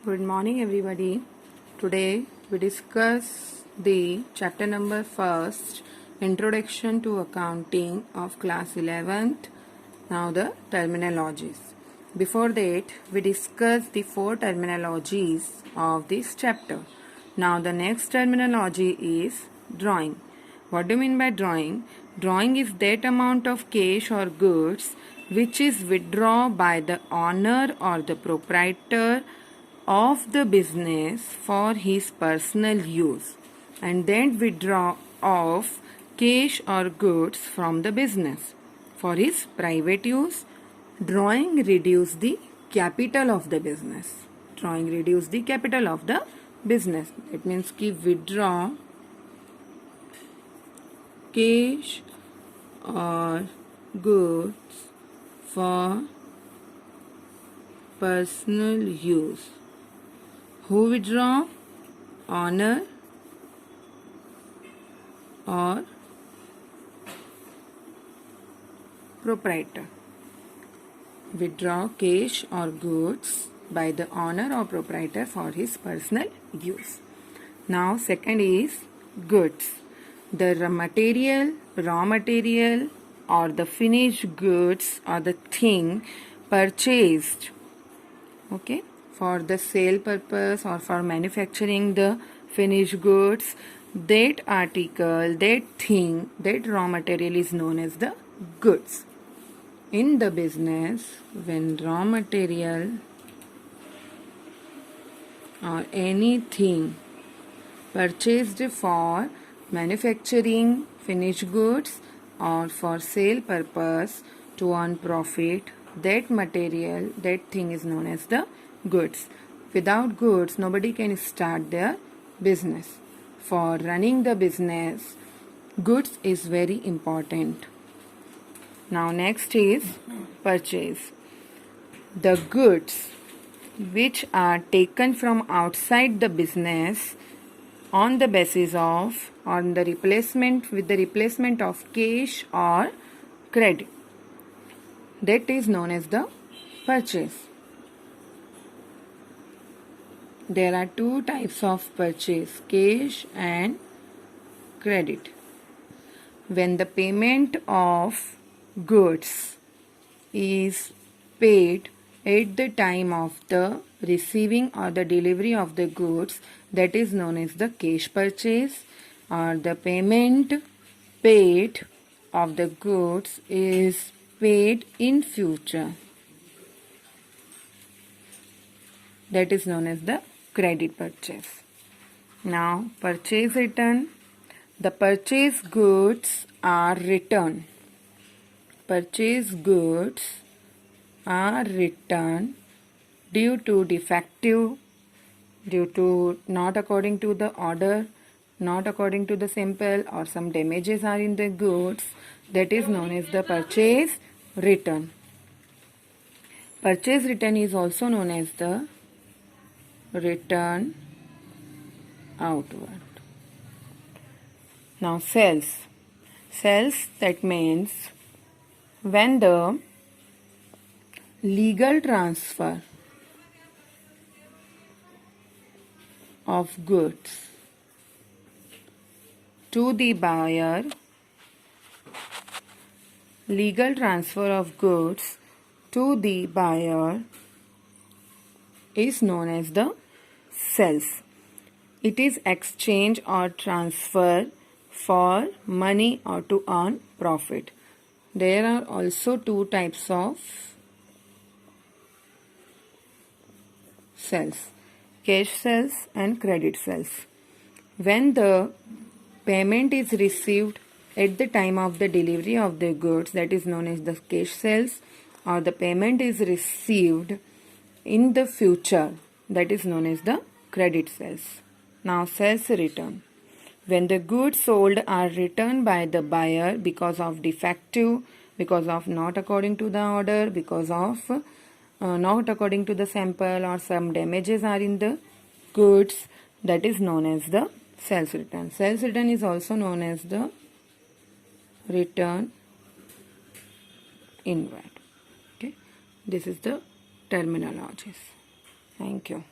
Good morning, everybody. Today we discuss the chapter number first, Introduction to Accounting of class 11th. Now the terminologies. Before that, we discussed the four terminologies of this chapter. Now the next terminology is drawing. What do you mean by drawing? Drawing is that amount of cash or goods which is withdrawn by the owner or the proprietor of the business for his personal use and then withdraw of cash or goods from the business for his private use. Drawing reduce the capital of the business. Drawing reduce the capital of the business. It means कि withdraw cash or goods for personal use. Who withdraw? Owner or proprietor. Withdraw cash or goods by the owner or proprietor for his personal use. Now second is goods. The raw material or the finished goods or the thing purchased, okay, for the sale purpose or for manufacturing the finished goods, that article, that thing, that raw material is known as the goods. In the business, when raw material or anything purchased for manufacturing finished goods or for sale purpose to earn profit, that material, that thing is known as the goods. Without goods, nobody can start their business. For running the business, goods is very important. Now next is purchase. The goods which are taken from outside the business on the basis of with the replacement of cash or credit, that is known as the purchase. There are two types of purchase, cash and credit. When the payment of goods is paid at the time of the receiving or the delivery of the goods, that is known as the cash purchase, or the payment paid of the goods is paid in future, that is known as the credit purchase. Now purchase return. The purchase goods are returned. Purchase goods are returned due to defective, due to not according to the order, not according to the sample, or some damages are in the goods, that is known as the purchase return. Purchase return is also known as the return outward. Now sales. Sales, that means when the legal transfer of goods to the buyer, legal transfer of goods to the buyer is known as the sales. It is exchange or transfer for money or to earn profit. There are also two types of sales, cash sales and credit sales. When the payment is received at the time of the delivery of the goods, that is known as the cash sales, or the payment is received in the future, that is known as the credit sales. Now sales return. When the goods sold are returned by the buyer because of defective, because of not according to the order, because of not according to the sample, or some damages are in the goods, that is known as the sales return. Sales return is also known as the return inward. Okay, this is the terminologies. Thank you.